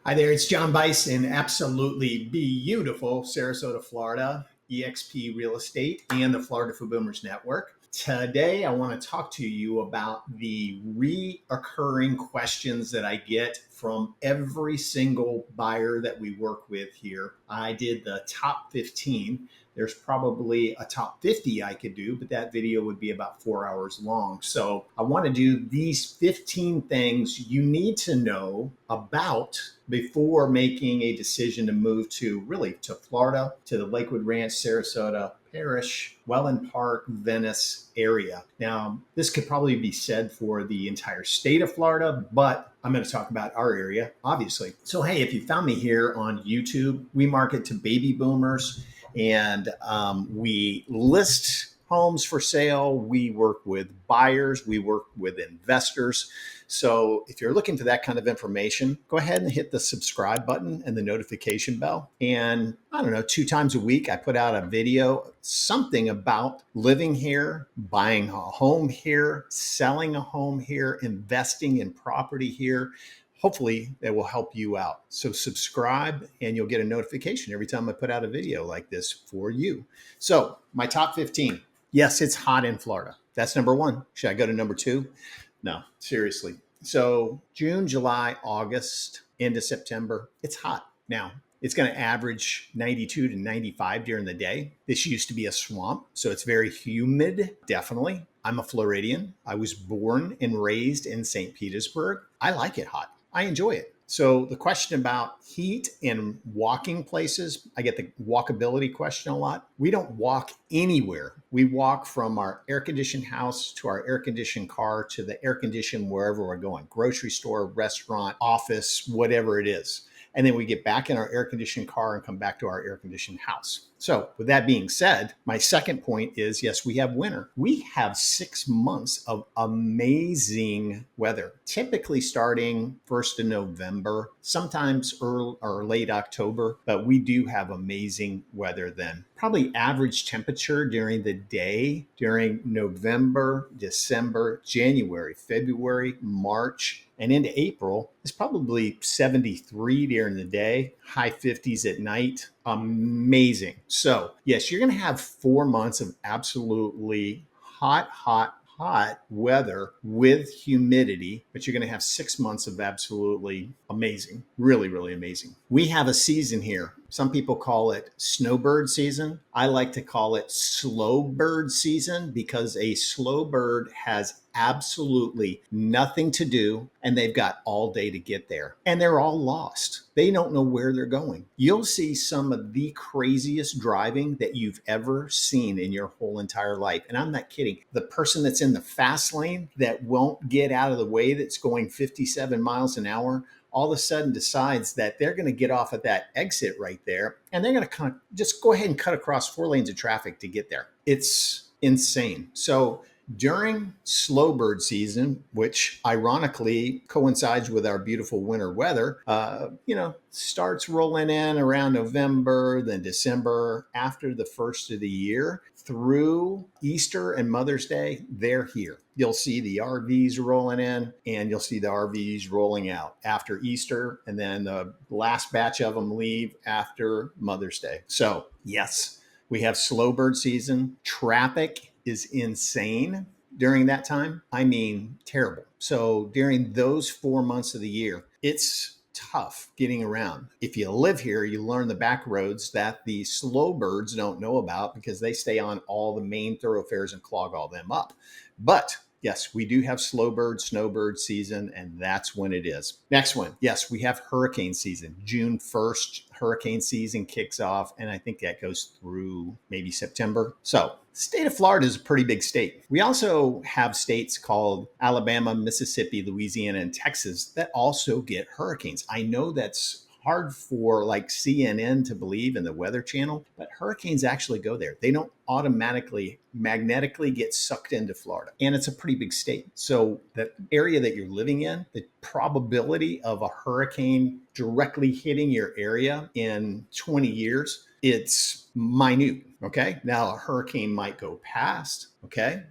Hi there, it's John Bice in absolutely beautiful Sarasota, Florida, EXP Real Estate, and the Florida for Boomers Network. Today, I want to talk to you about the reoccurring questions that I get from every single buyer that we work with here. I did the top 15. There's probably a top 50 I could do, but that video would be about 4 hours long. So I want to do these 15 things you need to know about before making a decision to move to Florida, to the Lakewood Ranch, Sarasota, Parrish, Welland Park, Venice area. Now, this could probably be said for the entire state of Florida, but I'm going to talk about our area, obviously. So, hey, if you found me here on YouTube, we market to baby boomers and we list homes for sale. We work with buyers, we work with investors. So if you're looking for that kind of information, go ahead and hit the subscribe button and the notification bell. And I don't know, 2 times a week, I put out a video, something about living here, buying a home here, selling a home here, investing in property here. Hopefully that will help you out. So subscribe and you'll get a notification every time I put out a video like this for you. So my top 15. Yes, it's hot in Florida. That's number one. Should I go to number two? No, seriously. So June, July, August, into September, it's hot. Now, it's going to average 92 to 95 during the day. This used to be a swamp, so it's very humid, definitely. I'm a Floridian. I was born and raised in St. Petersburg. I like it hot. I enjoy it. So the question about heat and walking places, I get the walkability question a lot. We don't walk anywhere. We walk from our air-conditioned house to our air-conditioned car to the air-conditioned wherever we're going, grocery store, restaurant, office, whatever it is. And then we get back in our air-conditioned car and come back to our air-conditioned house. So with that being said, my second point is, yes, we have winter. We have 6 months of amazing weather, typically starting 1st of November, sometimes early or late October, but we do have amazing weather then. Probably average temperature during the day during November, December, January, February, March, and into April is probably 73 during the day, high 50s at night. Amazing. So yes, you're going to have 4 months of absolutely hot weather with humidity, but you're going to have 6 months of absolutely amazing, really, really amazing. We have a season here. Some people call it snowbird season. I like to call it slow bird season because a slow bird has absolutely nothing to do and they've got all day to get there and they're all lost. They don't know where they're going. You'll see some of the craziest driving that you've ever seen in your whole entire life. And I'm not kidding. The person that's in the fast lane that won't get out of the way that's going 57 miles an hour all of a sudden decides that they're going to get off at that exit right there and they're going to just go ahead and cut across 4 lanes of traffic to get there. It's insane. So during slow bird season, which ironically coincides with our beautiful winter weather, starts rolling in around November, then December, after the first of the year through Easter and Mother's Day, they're here. You'll see the RVs rolling in and you'll see the RVs rolling out after Easter. And then the last batch of them leave after Mother's Day. So yes, we have slow bird season. Traffic is insane during that time. I mean, terrible. So during those 4 months of the year, it's tough getting around. If you live here, you learn the back roads that the slow birds don't know about because they stay on all the main thoroughfares and clog all them up. But yes, we do have snowbird season, and that's when it is. Next one. Yes, we have hurricane season. June 1st, hurricane season kicks off, and I think that goes through maybe September. So the state of Florida is a pretty big state. We also have states called Alabama, Mississippi, Louisiana, and Texas that also get hurricanes. I know that's hard for like CNN to believe in the Weather Channel, but hurricanes actually go there. They don't magnetically get sucked into Florida. And it's a pretty big state. So the area that you're living in, the probability of a hurricane directly hitting your area in 20 years, it's minute. Okay. Now a hurricane might go past. Okay.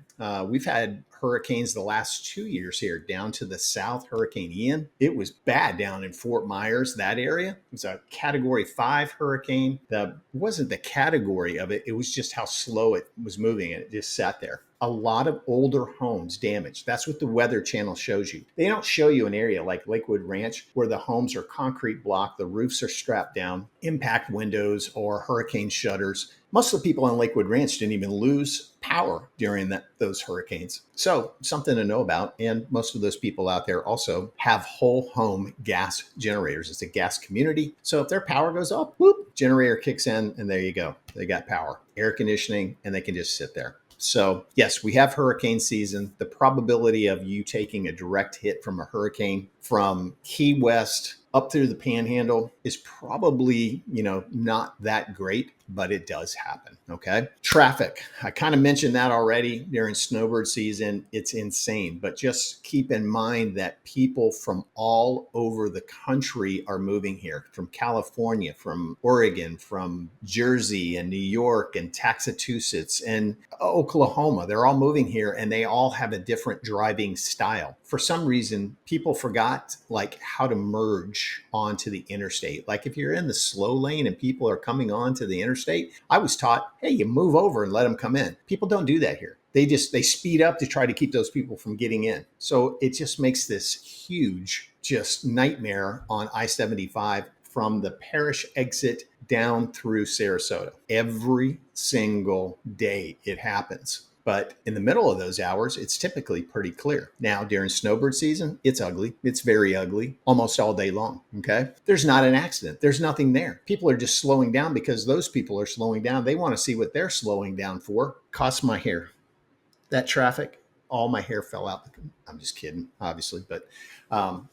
We've had hurricanes the last 2 years here down to the south. Hurricane Ian, it was bad down in Fort Myers, that area. It was a category 5 hurricane. That wasn't the category of it. It was just how slow it was moving, and it just sat there. A lot of older homes damaged. That's what the Weather Channel shows you. They don't show you an area like Lakewood Ranch where the homes are concrete block, the roofs are strapped down, impact windows, or hurricane shutters. Most of the people on Lakewood Ranch didn't even lose power during those hurricanes. So something to know about. And most of those people out there also have whole home gas generators. It's a gas community. So if their power goes up, whoop, generator kicks in, and there you go. They got power, air conditioning, and they can just sit there. So yes, we have hurricane season. The probability of you taking a direct hit from a hurricane from Key West up through the Panhandle is probably, not that great, but it does happen. Okay. Traffic. I kind of mentioned that already during snowbird season. It's insane, but just keep in mind that people from all over the country are moving here, from California, from Oregon, from Jersey and New York and Massachusetts and Oklahoma. They're all moving here, and they all have a different driving style. For some reason, people forgot how to merge onto the interstate. Like if you're in the slow lane and people are coming onto the interstate, I was taught, hey, you move over and let them come in. People don't do that here. They speed up to try to keep those people from getting in. So it just makes this huge just nightmare on I-75 from the Parrish exit down through Sarasota. Every single day it happens. But in the middle of those hours, it's typically pretty clear. Now, during snowbird season, it's ugly. It's very ugly almost all day long. Okay. There's not an accident. There's nothing there. People are just slowing down because those people are slowing down. They want to see what they're slowing down for. Cost my hair. That traffic, all my hair fell out. I'm just kidding, obviously. But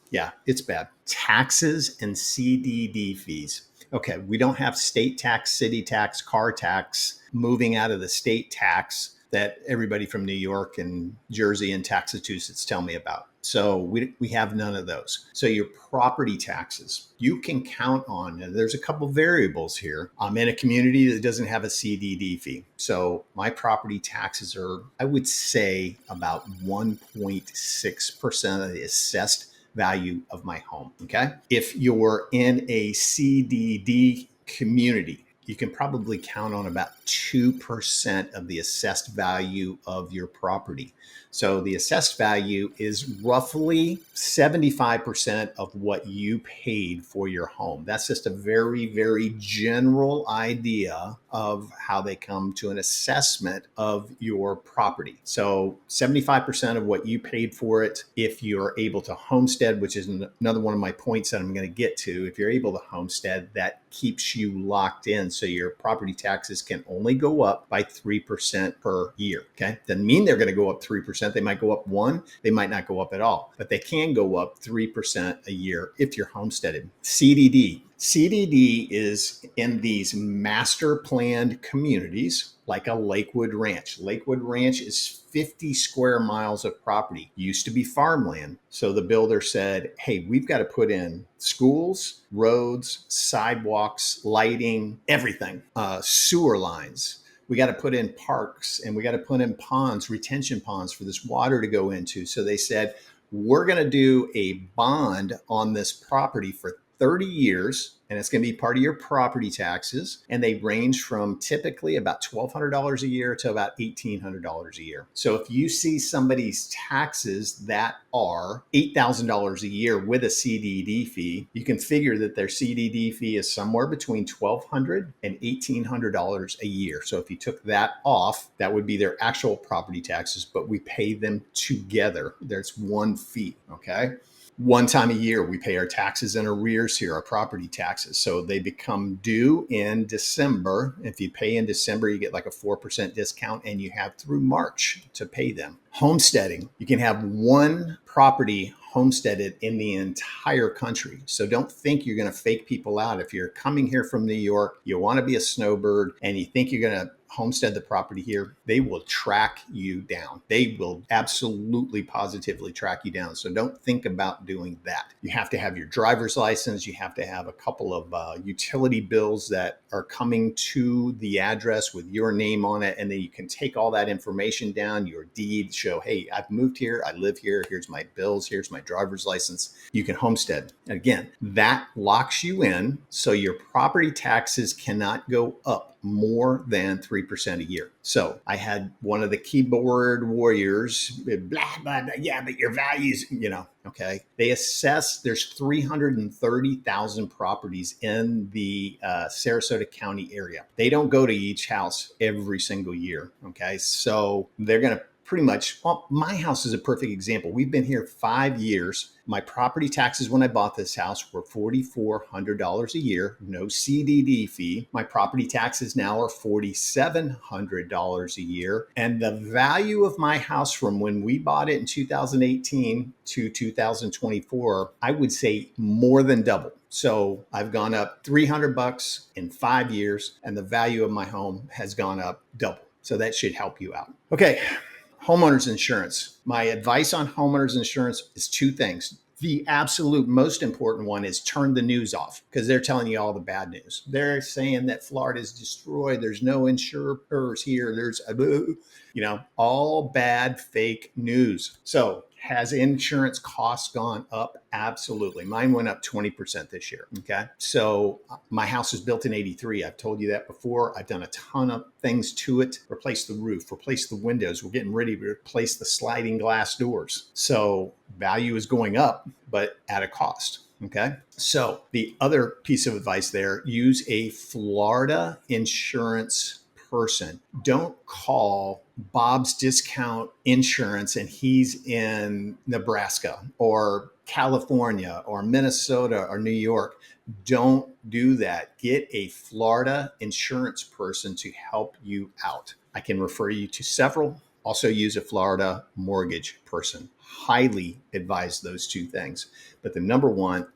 yeah, it's bad. Taxes and CDD fees. Okay. We don't have state tax, city tax, car tax, moving out of the state tax that everybody from New York and Jersey and Massachusetts tell me about. So we have none of those. So your property taxes, you can count on, and there's a couple variables here. I'm in a community that doesn't have a CDD fee. So my property taxes are, I would say, about 1.6% of the assessed value of my home. Okay. If you're in a CDD community, you can probably count on about 2% of the assessed value of your property. So the assessed value is roughly 75% of what you paid for your home. That's just a very, very general idea of how they come to an assessment of your property. So 75% of what you paid for it. If you're able to homestead, which is another one of my points that I'm going to get to, if you're able to homestead, that keeps you locked in. So your property taxes can only go up by 3% per year. Okay. Doesn't mean they're going to go up 3%. They might go up 1%. They might not go up at all, but they can go up 3% a year if you're homesteaded. CDD. CDD is in these master planned communities like a Lakewood Ranch. Lakewood Ranch is 50 square miles of property. Used to be farmland. So the builder said, hey, we've got to put in schools, roads, sidewalks, lighting, everything, sewer lines. We got to put in parks, and we got to put in ponds, retention ponds for this water to go into. So they said, we're going to do a bond on this property for 30 years, and it's going to be part of your property taxes. And they range from typically about $1,200 a year to about $1,800 a year. So if you see somebody's taxes that are $8,000 a year with a CDD fee, you can figure that their CDD fee is somewhere between $1,200 and $1,800 a year. So if you took that off, that would be their actual property taxes, but we pay them together. There's one fee. Okay. One time a year, we pay our taxes in arrears here, our property taxes. So they become due in December. If you pay in December, you get like a 4% discount, and you have through March to pay them. Homesteading, you can have one property homesteaded in the entire country. So don't think you're going to fake people out. If you're coming here from New York, you want to be a snowbird, and you think you're going to homestead the property here, they will track you down. They will absolutely positively track you down. So don't think about doing that. You have to have your driver's license. You have to have a couple of utility bills that are coming to the address with your name on it. And then you can take all that information down, your deed, show, hey, I've moved here, I live here, here's my bills, here's my driver's license. You can homestead. Again, that locks you in, so your property taxes cannot go up more than 3% a year. So I had one of the keyboard warriors, blah, blah, blah, yeah, but your values, okay. They assess, there's 330,000 properties in the Sarasota County area. They don't go to each house every single year, okay? So they're going to pretty much, well, my house is a perfect example. We've been here 5 years. My property taxes when I bought this house were $4,400 a year, no CDD fee. My property taxes now are $4,700 a year. And the value of my house from when we bought it in 2018 to 2024, I would say more than double. So I've gone up $300 in 5 years, and the value of my home has gone up double. So that should help you out. Okay. Homeowners insurance. My advice on homeowners insurance is two things. The absolute most important one is turn the news off, because they're telling you all the bad news. They're saying that Florida is destroyed. There's no insurers here. There's, all bad fake news. So has insurance costs gone up? Absolutely. Mine went up 20% this year. Okay. So my house was built in 83. I've told you that before. I've done a ton of things to it, replaced the roof, replaced the windows. We're getting ready to replace the sliding glass doors. So value is going up, but at a cost. Okay. So the other piece of advice there, use a Florida insurance person. Don't call Bob's Discount Insurance and he's in Nebraska or California or Minnesota or New York. Don't do that. Get a Florida insurance person to help you out. I can refer you to several. Also use a Florida mortgage person. Highly advise those two things. But the number one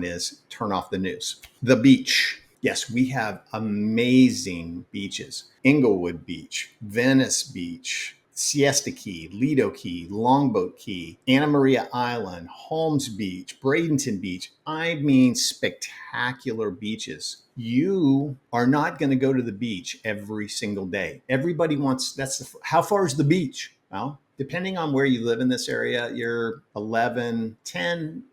is turn off the news. The beach. Yes, we have amazing beaches. Inglewood Beach, Venice Beach, Siesta Key, Lido Key, Longboat Key, Anna Maria Island, Holmes Beach, Bradenton Beach. I mean, spectacular beaches. You are not going to go to the beach every single day. Everybody wants, how far is the beach? Well, depending on where you live in this area, you're 10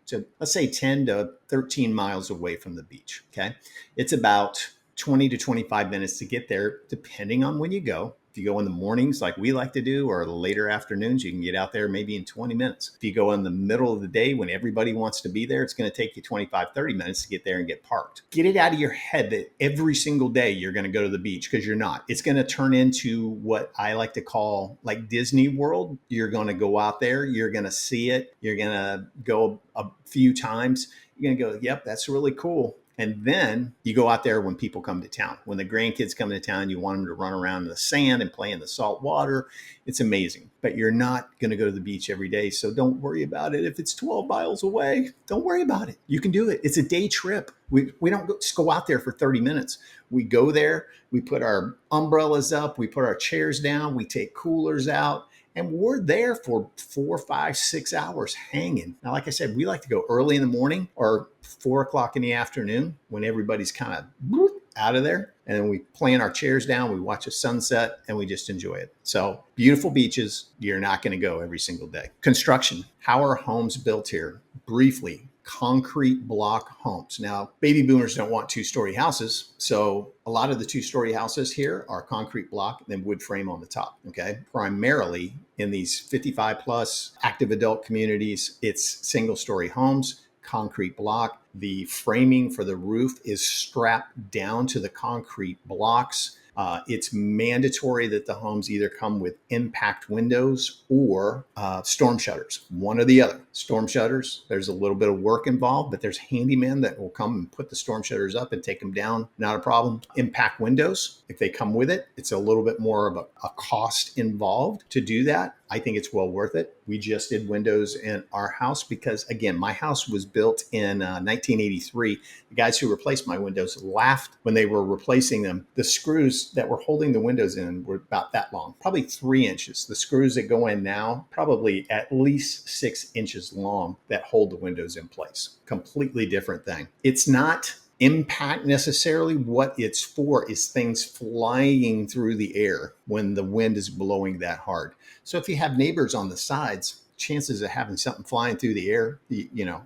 to 13 miles away from the beach. Okay. It's about 20 to 25 minutes to get there, depending on when you go. If you go in the mornings like we like to do, or the later afternoons, you can get out there maybe in 20 minutes. If you go in the middle of the day when everybody wants to be there, it's going to take you 25, 30 minutes to get there and get parked. Get it out of your head that every single day you're going to go to the beach, because you're not. It's going to turn into what I like to call like Disney World. You're going to go out there, you're going to see it, you're going to go a few times, you're going to go, yep, that's really cool. And then you go out there when people come to town. When the grandkids come to town, you want them to run around in the sand and play in the salt water. It's amazing. But you're not going to go to the beach every day. So don't worry about it. If it's 12 miles away, don't worry about it. You can do it. It's a day trip. We don't just go out there for 30 minutes. We go there. We put our umbrellas up. We put our chairs down. We take coolers out. And we're there for 4, 5, 6 hours hanging. Now, like I said, we like to go early in the morning or 4 o'clock in the afternoon when everybody's kind of out of there. And then we plant our chairs down, we watch a sunset, and we just enjoy it. So beautiful beaches. You're not going to go every single day. Construction. How are homes built here? Briefly. Concrete block homes. Now, baby boomers don't want 2-story houses. So a lot of the 2-story houses here are concrete block and then wood frame on the top. Okay. Primarily in these 55 plus active adult communities, it's single-story homes, concrete block. The framing for the roof is strapped down to the concrete blocks. It's mandatory that the homes either come with impact windows or storm shutters, one or the other. Storm shutters, there's a little bit of work involved, but there's handymen that will come and put the storm shutters up and take them down. Not a problem. Impact windows, if they come with it, it's a little bit more of a cost involved to do that. I think it's well worth it. We just did windows in our house because, again, my house was built in 1983. The guys who replaced my windows laughed when they were replacing them. The screws that were holding the windows in were about that long, probably 3 inches. The screws that go in now, probably at least 6 inches long, that hold the windows in place. Completely different thing. It's not impact necessarily. What it's for is things flying through the air when the wind is blowing that hard. So if you have neighbors on the sides, chances of having something flying through the air,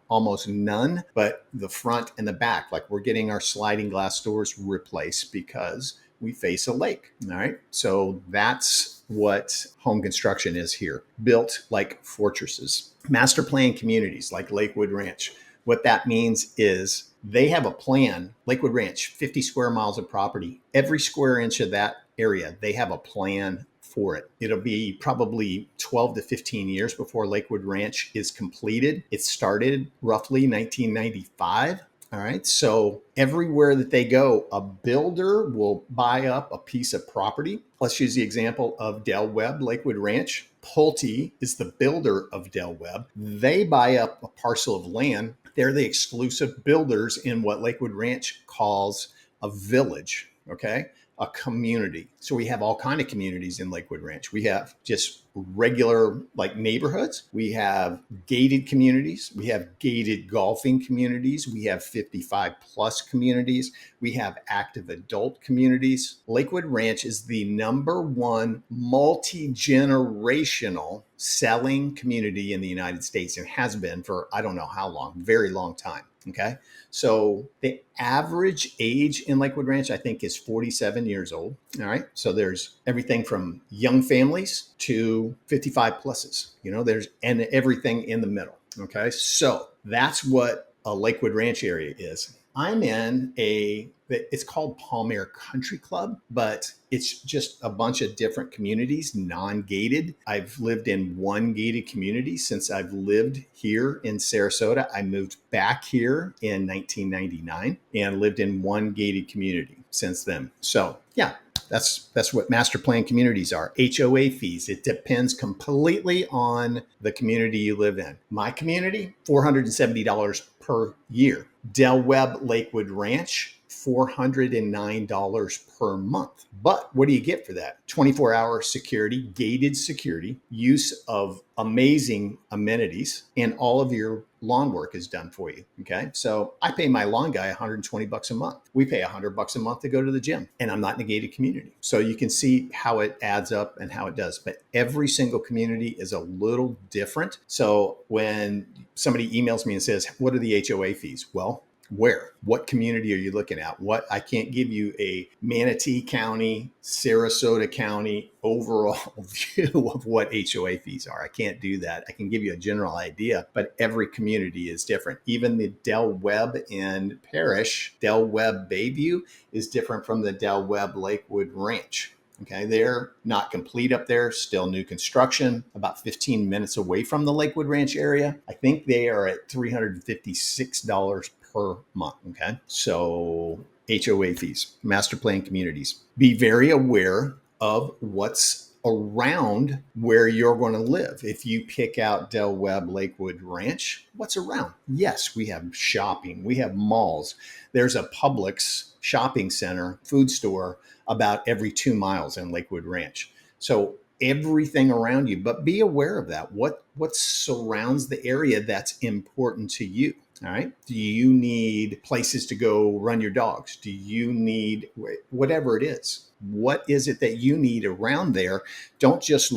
almost none. But the front and the back, like we're getting our sliding glass doors replaced because we face a lake. All right. So that's what home construction is here, built like fortresses. Master plan communities like Lakewood Ranch. What that means is they have a plan. Lakewood Ranch, 50 square miles of property. Every square inch of that area, they have a plan for it. It'll be probably 12 to 15 years before Lakewood Ranch is completed. It started roughly 1995. All right. So everywhere that they go, a builder will buy up a piece of property. Let's use the example of Del Webb, Lakewood Ranch. Pulte is the builder of Del Webb. They buy up a parcel of land. They're the exclusive builders in what Lakewood Ranch calls a village. Okay. A community. So we have all kinds of communities in Lakewood Ranch. We have just regular like neighborhoods. We have gated communities. We have gated golfing communities. We have 55 plus communities. We have active adult communities. Lakewood Ranch is the #1 multi-generational selling community in the United States and has been for I don't know how long, very long time. Okay. So the average age in Lakewood Ranch, I think, is 47 years old. All right. So there's everything from young families to 55 pluses, and everything in the middle. Okay. So that's what a Lakewood Ranch area is. I'm in it's called Palmer Country Club, but it's just a bunch of different communities, non-gated. I've lived in one gated community since I've lived here in Sarasota. I moved back here in 1999 and lived in one gated community since then. So yeah, that's what master plan communities are. HOA fees. It depends completely on the community you live in. My community, $470 per year. Del Webb Lakewood Ranch, $409 per month. But what do you get for that? 24-hour security, gated security, use of amazing amenities, and all of your lawn work is done for you. Okay. So I pay my lawn guy $120 a month. We pay $100 a month to go to the gym, and I'm not in a gated community. So you can see how it adds up and how it does. But every single community is a little different. So when somebody emails me and says, what are the HOA fees? Well, where? What community are you looking at? I can't give you a Manatee County, Sarasota County overall view of what HOA fees are. I can't do that. I can give you a general idea, but every community is different. Even the Del Webb in Parrish, Del Webb Bayview is different from the Del Webb Lakewood Ranch. Okay, they're not complete up there, still new construction, about 15 minutes away from the Lakewood Ranch area. I think they are at $356 per month. Okay, so HOA fees, master plan communities. Be very aware of what's around where you're going to live. If you pick out Del Webb Lakewood Ranch, what's around? Yes, we have shopping, we have malls. There's a Publix shopping center, food store about every 2 miles in Lakewood Ranch. So everything around you, but be aware of that. What surrounds the area that's important to you? All right. Do you need places to go run your dogs? Do you need whatever it is? What is it that you need around there? Don't just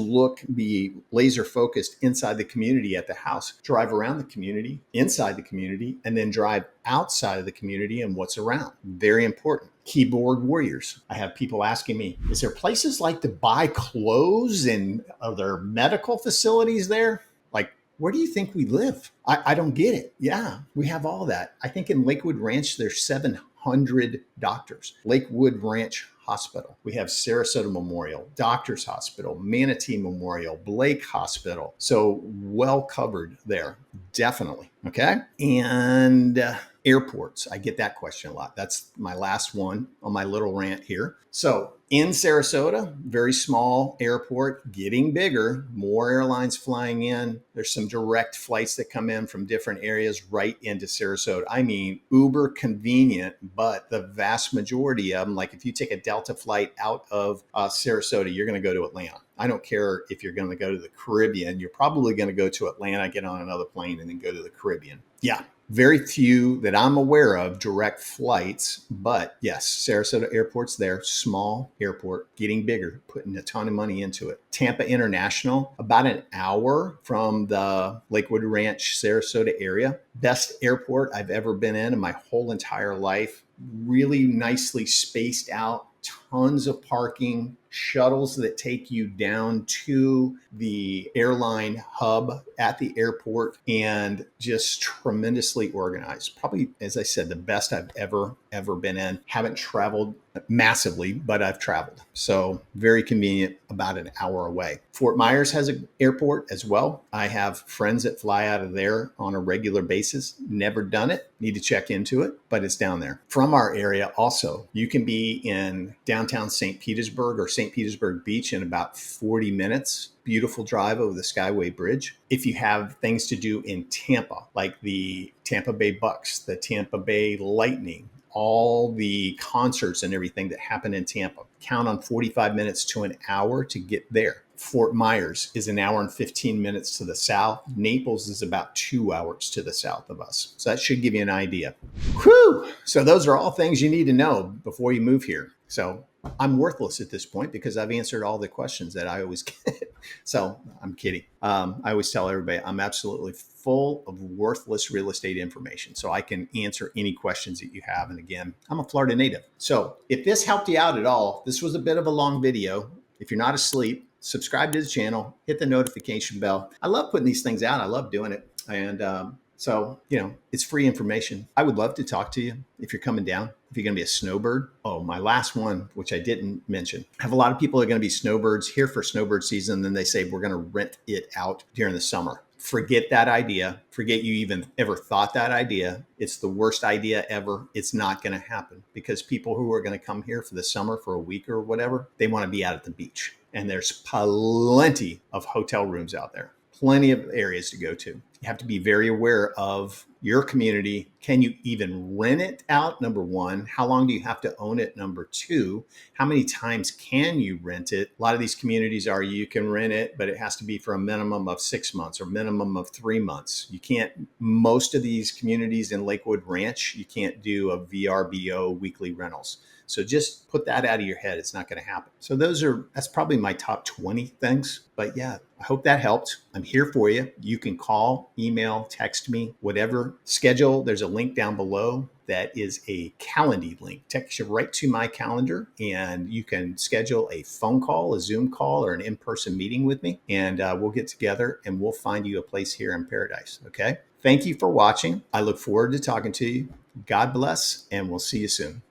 be laser focused inside the community at the house. Drive around the community, inside the community, and then drive outside of the community and what's around. Very important. Keyboard warriors. I have people asking me, is there places like to buy clothes and are there medical facilities there? Like, where do you think we live? I don't get it. Yeah, we have all that. I think in Lakewood Ranch, there's 700 doctors. Lakewood Ranch Hospital. We have Sarasota Memorial, Doctors Hospital, Manatee Memorial, Blake Hospital. So well covered there, definitely. Okay. And airports. I get that question a lot. That's my last one on my little rant here. So in Sarasota, very small airport, getting bigger, more airlines flying in. There's some direct flights that come in from different areas right into Sarasota. I mean, uber convenient, but the vast majority of them, like if you take a Delta flight out of Sarasota, you're going to go to Atlanta. I don't care if you're going to go to the Caribbean. You're probably going to go to Atlanta, get on another plane, and then go to the Caribbean. Yeah. Very few that I'm aware of direct flights, but yes, Sarasota Airport's there, small airport, getting bigger, putting a ton of money into it. Tampa International, about an hour from the Lakewood Ranch, Sarasota area. Best airport I've ever been in my whole entire life. Really nicely spaced out, tons of parking, shuttles that take you down to the airline hub at the airport, and just tremendously organized. Probably, as I said, the best I've ever been in. Haven't traveled massively, but I've traveled. So very convenient, about an hour away. Fort Myers has an airport as well. I have friends that fly out of there on a regular basis. Never done it. Need to check into it, but it's down there. From our area also, you can be in downtown St. Petersburg or St. Petersburg Beach in about 40 minutes. Beautiful drive over the Skyway Bridge. If you have things to do in Tampa, like the Tampa Bay Bucks, the Tampa Bay Lightning, all the concerts and everything that happen in Tampa, count on 45 minutes to an hour to get there. Fort Myers is an hour and 15 minutes to the south. Naples is about 2 hours to the south of us. So that should give you an idea. Whew! So those are all things you need to know before you move here. So I'm worthless at this point because I've answered all the questions that I always get. So I'm kidding. I always tell everybody I'm absolutely full of worthless real estate information. So I can answer any questions that you have. And again, I'm a Florida native. So if this helped you out at all, this was a bit of a long video. If you're not asleep, subscribe to the channel, hit the notification bell. I love putting these things out. I love doing it. And so, it's free information. I would love to talk to you if you're coming down, if you're going to be a snowbird. Oh, my last one, which I didn't mention. I have a lot of people that are going to be snowbirds here for snowbird season. And then they say, we're going to rent it out during the summer. Forget that idea. Forget you even ever thought that idea. It's the worst idea ever. It's not going to happen because people who are going to come here for the summer for a week or whatever, they want to be out at the beach. And there's plenty of hotel rooms out there, plenty of areas to go to. You have to be very aware of your community. Can you even rent it out? Number one, how long do you have to own it? Number two, how many times can you rent it? A lot of these communities are you can rent it, but it has to be for a minimum of 6 months or minimum of 3 months. You can't, most of these communities in Lakewood Ranch, you can't do a VRBO weekly rentals. So just put that out of your head. It's not going to happen. So that's probably my top 20 things. But yeah, I hope that helped. I'm here for you. You can call, email, text me, whatever. Schedule. There's a link down below that is a Calendly link. Takes you right to my calendar, and you can schedule a phone call, a Zoom call, or an in-person meeting with me. And we'll get together and we'll find you a place here in paradise. Okay. Thank you for watching. I look forward to talking to you. God bless, and we'll see you soon.